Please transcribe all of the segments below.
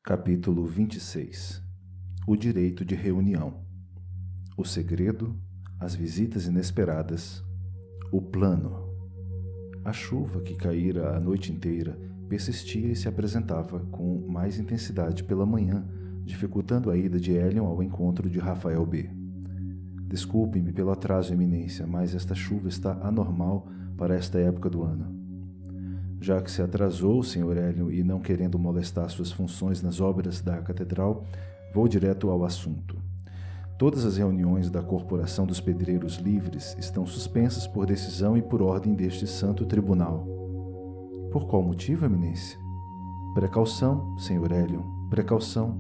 Capítulo 26. O direito de reunião. O segredo, as visitas inesperadas, o plano. A chuva que caíra a noite inteira persistia e se apresentava com mais intensidade pela manhã, dificultando a ida de Elion ao encontro de Rafael B. Desculpe-me pelo atraso, Eminência, mas esta chuva está anormal para esta época do ano. Já que se atrasou, Sr. Elion, e não querendo molestar suas funções nas obras da catedral, vou direto ao assunto. Todas as reuniões da Corporação dos Pedreiros Livres estão suspensas por decisão e por ordem deste santo tribunal. Por qual motivo, Eminência? Precaução, Sr. Elion, precaução.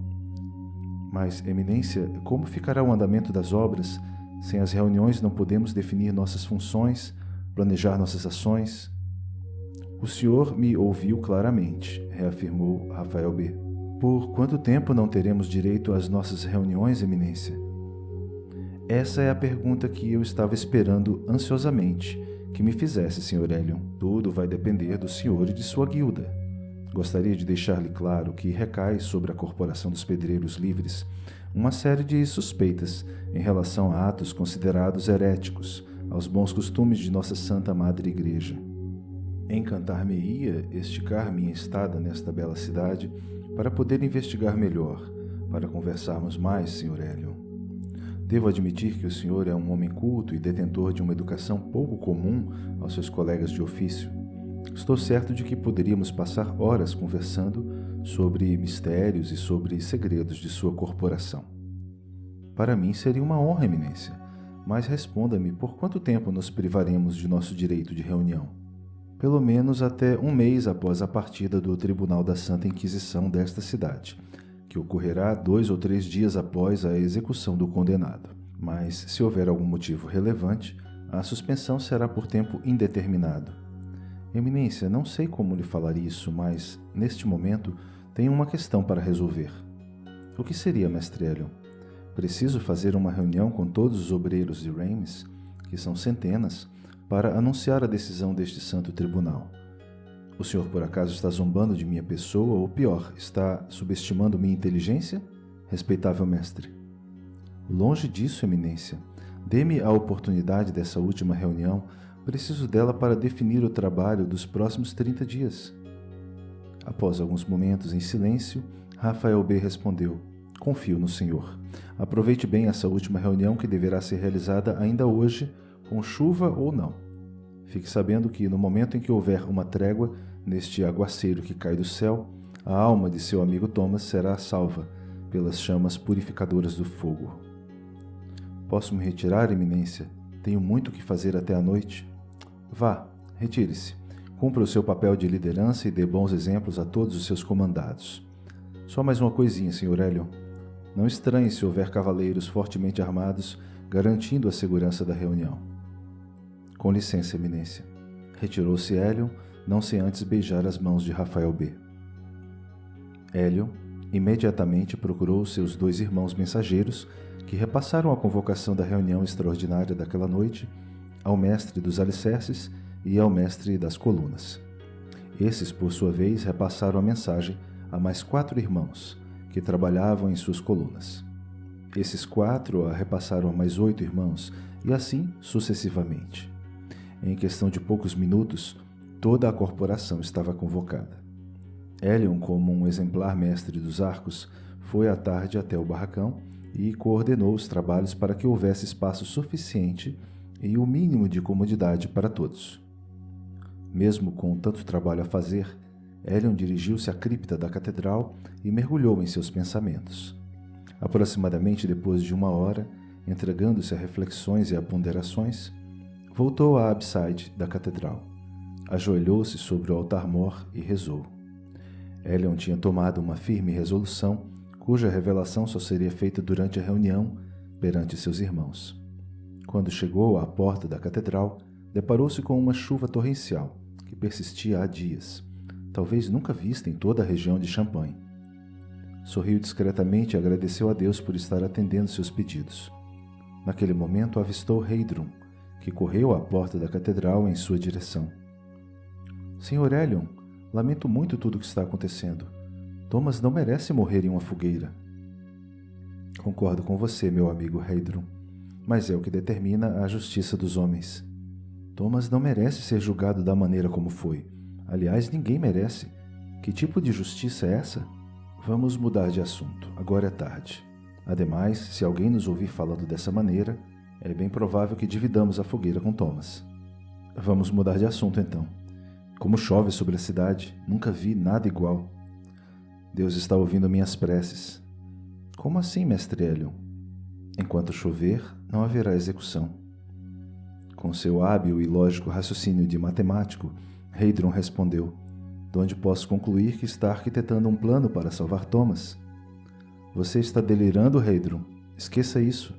Mas, Eminência, como ficará o andamento das obras? Sem as reuniões não podemos definir nossas funções, planejar nossas ações. O senhor me ouviu claramente, reafirmou Rafael B. Por quanto tempo não teremos direito às nossas reuniões, Eminência? Essa é a pergunta que eu estava esperando ansiosamente que me fizesse, Sr. Elion. Tudo vai depender do senhor e de sua guilda. Gostaria de deixar-lhe claro que recai sobre a Corporação dos Pedreiros Livres uma série de suspeitas em relação a atos considerados heréticos aos bons costumes de nossa Santa Madre Igreja. Encantar-me-ia esticar minha estada nesta bela cidade para poder investigar melhor, para conversarmos mais, Sr. Elion. Devo admitir que o senhor é um homem culto e detentor de uma educação pouco comum aos seus colegas de ofício. Estou certo de que poderíamos passar horas conversando sobre mistérios e sobre segredos de sua corporação. Para mim seria uma honra, Eminência, mas responda-me por quanto tempo nos privaremos de nosso direito de reunião? Pelo menos até um mês após a partida do Tribunal da Santa Inquisição desta cidade, que ocorrerá 2 ou 3 dias após a execução do condenado. Mas, se houver algum motivo relevante, a suspensão será por tempo indeterminado. Eminência, não sei como lhe falar isso, mas, neste momento, tenho uma questão para resolver. O que seria, Mestre Elion? Preciso fazer uma reunião com todos os obreiros de Reims, que são centenas, para anunciar a decisão deste santo tribunal. O senhor por acaso está zombando de minha pessoa ou pior, está subestimando minha inteligência, respeitável mestre? Longe disso, Eminência. Dê-me a oportunidade dessa última reunião, preciso dela para definir o trabalho dos próximos 30 dias. Após alguns momentos em silêncio, Rafael B. respondeu: confio no senhor. Aproveite bem essa última reunião que deverá ser realizada ainda hoje, com chuva ou não. Fique sabendo que, no momento em que houver uma trégua neste aguaceiro que cai do céu, a alma de seu amigo Thomas será salva pelas chamas purificadoras do fogo. Posso me retirar, Eminência? Tenho muito o que fazer até a noite. Vá, retire-se. Cumpra o seu papel de liderança e dê bons exemplos a todos os seus comandados. Só mais uma coisinha, Sr. Elion. Não estranhe se houver cavaleiros fortemente armados garantindo a segurança da reunião. Com licença, Eminência. Retirou-se Elion, não sem antes beijar as mãos de Rafael B. Elion imediatamente procurou seus 2 irmãos mensageiros, que repassaram a convocação da reunião extraordinária daquela noite ao mestre dos alicerces e ao mestre das colunas. Esses, por sua vez, repassaram a mensagem a mais 4 irmãos, que trabalhavam em suas colunas. Esses 4 a repassaram a mais 8 irmãos, e assim sucessivamente. Em questão de poucos minutos, toda a corporação estava convocada. Elion, como um exemplar mestre dos arcos, foi à tarde até o barracão e coordenou os trabalhos para que houvesse espaço suficiente e o mínimo de comodidade para todos. Mesmo com tanto trabalho a fazer, Elion dirigiu-se à cripta da catedral e mergulhou em seus pensamentos. Aproximadamente depois de 1 hora, entregando-se a reflexões e a ponderações, voltou à abside da catedral, ajoelhou-se sobre o altar-mor e rezou. Elion tinha tomado uma firme resolução, cuja revelação só seria feita durante a reunião perante seus irmãos. Quando chegou à porta da catedral, deparou-se com uma chuva torrencial, que persistia há dias, talvez nunca vista em toda a região de Champagne. Sorriu discretamente e agradeceu a Deus por estar atendendo seus pedidos. Naquele momento avistou Heidrun, que correu à porta da catedral em sua direção. Sr. Elion, lamento muito tudo o que está acontecendo. Thomas não merece morrer em uma fogueira. Concordo com você, meu amigo Heidrun, mas é o que determina a justiça dos homens. Thomas não merece ser julgado da maneira como foi. Aliás, ninguém merece. Que tipo de justiça é essa? Vamos mudar de assunto. Agora é tarde. Ademais, se alguém nos ouvir falando dessa maneira, é bem provável que dividamos a fogueira com Thomas. Vamos mudar de assunto então. Como chove sobre a cidade, nunca vi nada igual. Deus está ouvindo minhas preces. Como assim, mestre Helion? Enquanto chover, não haverá execução. Com seu hábil e lógico raciocínio de matemático, Heidrun respondeu, de onde posso concluir que está arquitetando um plano para salvar Thomas. Você está delirando, Heidrun? Esqueça isso.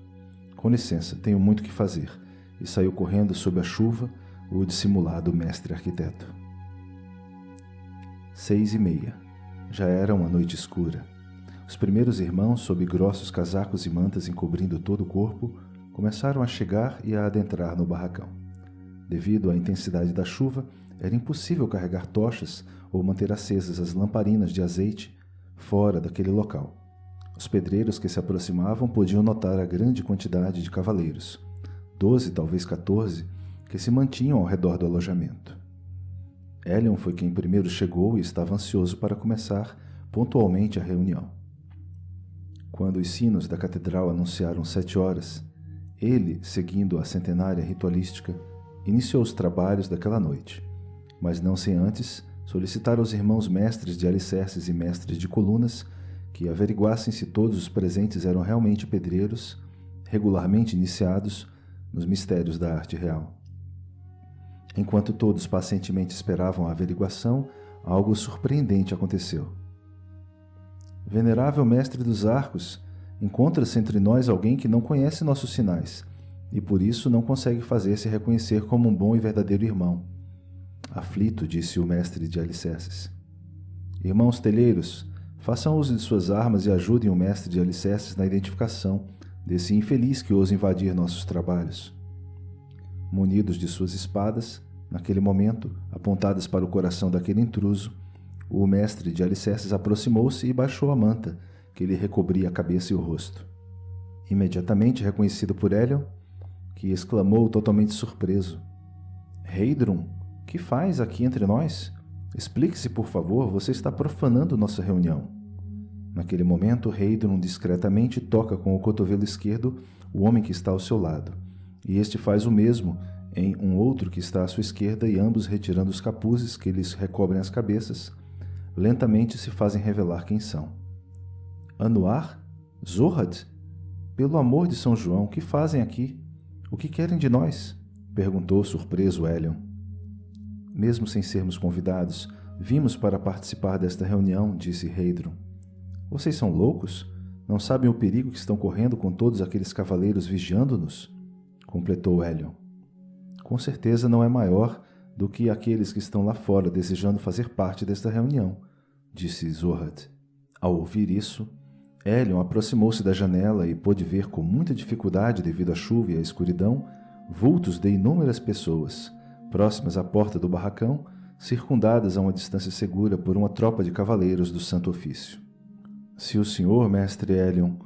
Com licença, tenho muito que fazer. E saiu correndo sob a chuva o dissimulado mestre arquiteto. 6:30. Já era uma noite escura. Os primeiros irmãos, sob grossos casacos e mantas encobrindo todo o corpo, começaram a chegar e a adentrar no barracão. Devido à intensidade da chuva, era impossível carregar tochas ou manter acesas as lamparinas de azeite fora daquele local. Os pedreiros que se aproximavam podiam notar a grande quantidade de cavaleiros, 12, talvez 14, que se mantinham ao redor do alojamento. Helion foi quem primeiro chegou e estava ansioso para começar pontualmente a reunião. Quando os sinos da catedral anunciaram 7 horas, ele, seguindo a centenária ritualística, iniciou os trabalhos daquela noite, mas não sem antes solicitar aos irmãos mestres de alicerces e mestres de colunas que averiguassem se todos os presentes eram realmente pedreiros, regularmente iniciados nos mistérios da arte real. Enquanto todos pacientemente esperavam a averiguação, algo surpreendente aconteceu. Venerável mestre dos arcos, encontra-se entre nós alguém que não conhece nossos sinais e por isso não consegue fazer-se reconhecer como um bom e verdadeiro irmão. Aflito, disse o mestre de alicerces. Irmãos telheiros, façam uso de suas armas e ajudem o mestre de alicerces na identificação desse infeliz que ousa invadir nossos trabalhos. Munidos de suas espadas, naquele momento, apontadas para o coração daquele intruso, o mestre de alicerces aproximou-se e baixou a manta, que lhe recobria a cabeça e o rosto. Imediatamente reconhecido por Helion, que exclamou totalmente surpreso. Heidrun, que faz aqui entre nós? Explique-se, por favor, você está profanando nossa reunião. Naquele momento, Heidrun discretamente toca com o cotovelo esquerdo o homem que está ao seu lado, e este faz o mesmo em um outro que está à sua esquerda e ambos, retirando os capuzes que lhes recobrem as cabeças, lentamente se fazem revelar quem são. Anwar? Zohrad? Pelo amor de São João, que fazem aqui? O que querem de nós? Perguntou surpreso Helion. Mesmo sem sermos convidados, vimos para participar desta reunião, disse Heidrun. Vocês são loucos? Não sabem o perigo que estão correndo com todos aqueles cavaleiros vigiando-nos? Completou Helion. Com certeza não é maior do que aqueles que estão lá fora desejando fazer parte desta reunião, disse Zohrad. Ao ouvir isso, Helion aproximou-se da janela e pôde ver com muita dificuldade devido à chuva e à escuridão vultos de inúmeras pessoas, próximas à porta do barracão, circundadas a uma distância segura por uma tropa de cavaleiros do Santo Ofício. Se o senhor, mestre Helion,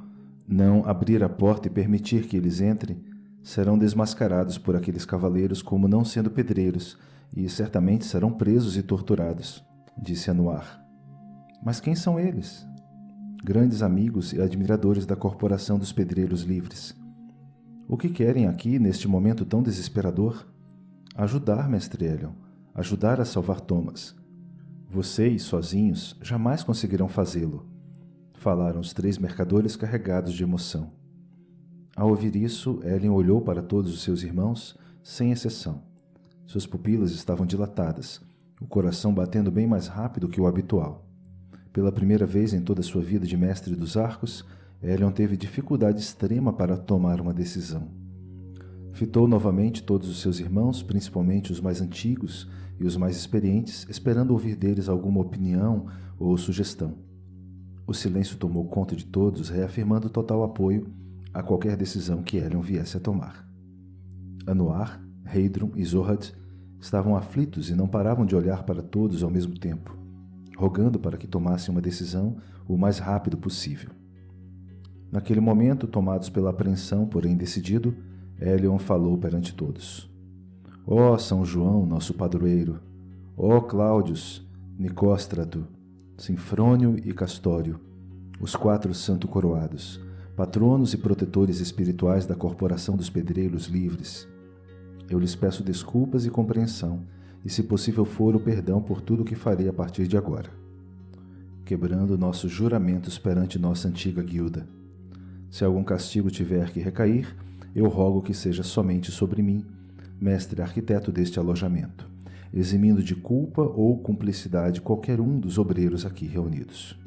não abrir a porta e permitir que eles entrem, serão desmascarados por aqueles cavaleiros como não sendo pedreiros, e certamente serão presos e torturados, disse Anwar. Mas quem são eles? Grandes amigos e admiradores da Corporação dos Pedreiros Livres. O que querem aqui, neste momento tão desesperador? Ajudar, mestre Helion, ajudar a salvar Thomas. Vocês, sozinhos, jamais conseguirão fazê-lo, falaram os 3 mercadores carregados de emoção. Ao ouvir isso, Helion olhou para todos os seus irmãos, sem exceção. Suas pupilas estavam dilatadas, o coração batendo bem mais rápido que o habitual. Pela primeira vez em toda a sua vida de mestre dos arcos, Helion teve dificuldade extrema para tomar uma decisão. Fitou novamente todos os seus irmãos, principalmente os mais antigos e os mais experientes, esperando ouvir deles alguma opinião ou sugestão. O silêncio tomou conta de todos, reafirmando total apoio a qualquer decisão que Helion viesse a tomar. Anwar, Heidrun e Zohrad estavam aflitos e não paravam de olhar para todos ao mesmo tempo. rogando para que tomassem uma decisão o mais rápido possível. Naquele momento, tomados pela apreensão, porém decidido, Hélion falou perante todos. Ó São João, nosso padroeiro, ó Cláudios, Nicóstrato, Sinfrônio e Castório, os 4 santo coroados, patronos e protetores espirituais da Corporação dos Pedreiros Livres. Eu lhes peço desculpas e compreensão, e se possível for o perdão por tudo o que farei a partir de agora, quebrando nossos juramentos perante nossa antiga guilda. Se algum castigo tiver que recair, eu rogo que seja somente sobre mim, mestre arquiteto deste alojamento, eximindo de culpa ou cumplicidade qualquer um dos obreiros aqui reunidos.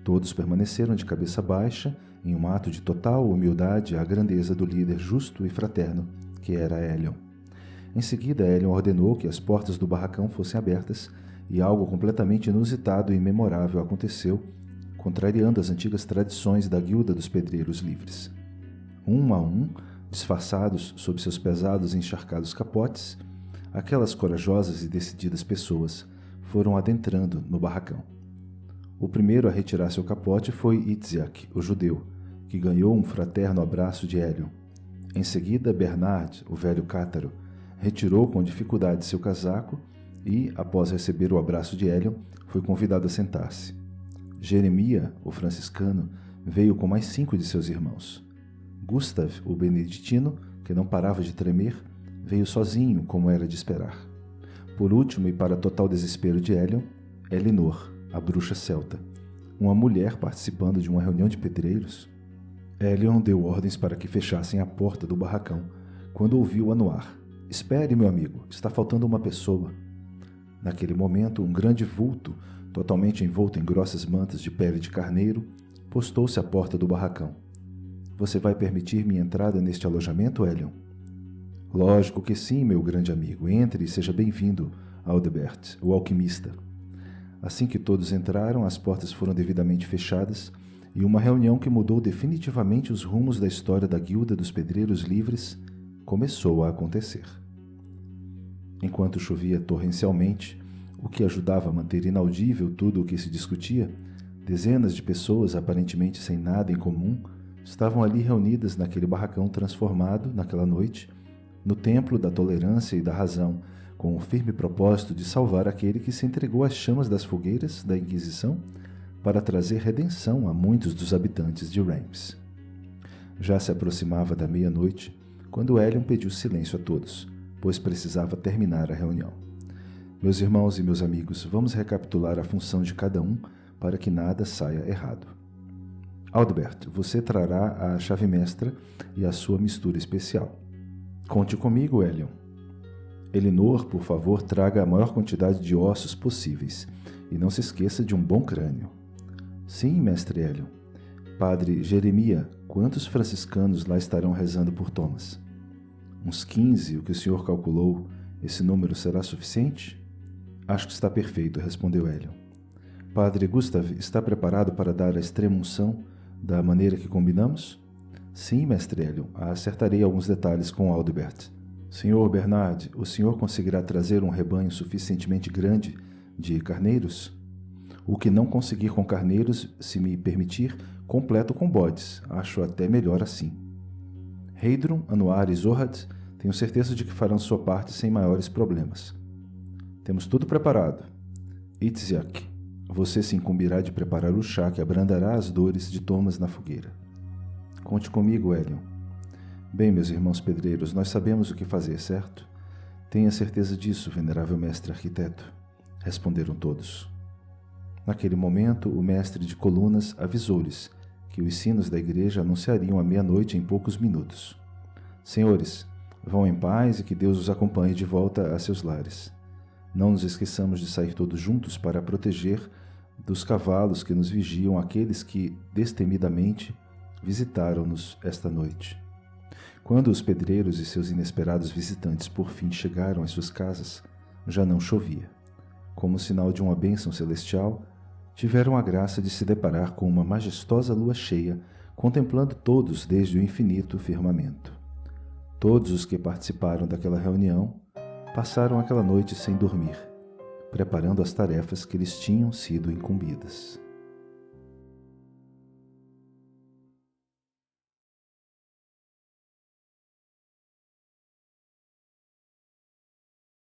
Todos permaneceram de cabeça baixa, em um ato de total humildade à grandeza do líder justo e fraterno, que era Hélion. Em seguida, Hélion ordenou que as portas do barracão fossem abertas, e algo completamente inusitado e memorável aconteceu, contrariando as antigas tradições da Guilda dos Pedreiros Livres. Um a um, disfarçados sob seus pesados e encharcados capotes, aquelas corajosas e decididas pessoas foram adentrando no barracão. O primeiro a retirar seu capote foi Itziak, o judeu, que ganhou um fraterno abraço de Hélion. Em seguida, Bernard, o velho cátaro, retirou com dificuldade seu casaco e, após receber o abraço de Hélion, foi convidado a sentar-se. Jeremia, o franciscano, veio com mais 5 de seus irmãos. Gustav, o beneditino, que não parava de tremer, veio sozinho, como era de esperar. Por último, e para total desespero de Hélion, Elinor, a bruxa celta, uma mulher participando de uma reunião de pedreiros. Hélion deu ordens para que fechassem a porta do barracão, quando ouviu anuar. Espere, meu amigo, está faltando uma pessoa. Naquele momento, um grande vulto, totalmente envolto em grossas mantas de pele de carneiro, postou-se à porta do barracão. Você vai permitir minha entrada neste alojamento, Hélion? Lógico que sim, meu grande amigo. Entre e seja bem-vindo, Aldebert, o alquimista. Assim que todos entraram, as portas foram devidamente fechadas e uma reunião que mudou definitivamente os rumos da história da Guilda dos Pedreiros Livres começou a acontecer. Enquanto chovia torrencialmente, o que ajudava a manter inaudível tudo o que se discutia, dezenas de pessoas aparentemente sem nada em comum estavam ali reunidas naquele barracão transformado, naquela noite, no templo da tolerância e da razão, com o firme propósito de salvar aquele que se entregou às chamas das fogueiras da Inquisição para trazer redenção a muitos dos habitantes de Reims. Já se aproximava da meia-noite, quando Hélion pediu silêncio a todos, pois precisava terminar a reunião. Meus irmãos e meus amigos, vamos recapitular a função de cada um para que nada saia errado. Aldebert, você trará a chave mestra e a sua mistura especial. Conte comigo, Hélion. Elinor, por favor, traga a maior quantidade de ossos possíveis e não se esqueça de um bom crânio. Sim, mestre Hélion. Padre Jeremia, quantos franciscanos lá estarão rezando por Thomas? Uns 15, o que o senhor calculou. Esse número será suficiente? Acho que está perfeito, respondeu Hélion. Padre Gustav, está preparado para dar a extrema-unção da maneira que combinamos? Sim, mestre Hélion, acertarei alguns detalhes com Aldebert. Senhor Bernard, o senhor conseguirá trazer um rebanho suficientemente grande de carneiros? O que não conseguir com carneiros, se me permitir, completo com bodes. Acho até melhor assim. Heidrun, Anuar e Zohad, tenho certeza de que farão sua parte sem maiores problemas. Temos tudo preparado. Itziak, você se incumbirá de preparar o chá que abrandará as dores de Thomas na fogueira. Conte comigo, Hélion. Bem, meus irmãos pedreiros, nós sabemos o que fazer, certo? Tenha certeza disso, venerável mestre arquiteto, responderam todos. Naquele momento, o mestre de colunas avisou-lhes que os sinos da igreja anunciariam a meia-noite em poucos minutos. Senhores, vão em paz e que Deus os acompanhe de volta a seus lares. Não nos esqueçamos de sair todos juntos para proteger dos cavalos que nos vigiam aqueles que, destemidamente, visitaram-nos esta noite. Quando os pedreiros e seus inesperados visitantes por fim chegaram às suas casas, já não chovia. Como sinal de uma bênção celestial, tiveram a graça de se deparar com uma majestosa lua cheia, contemplando todos desde o infinito firmamento. Todos os que participaram daquela reunião passaram aquela noite sem dormir, preparando as tarefas que lhes tinham sido incumbidas.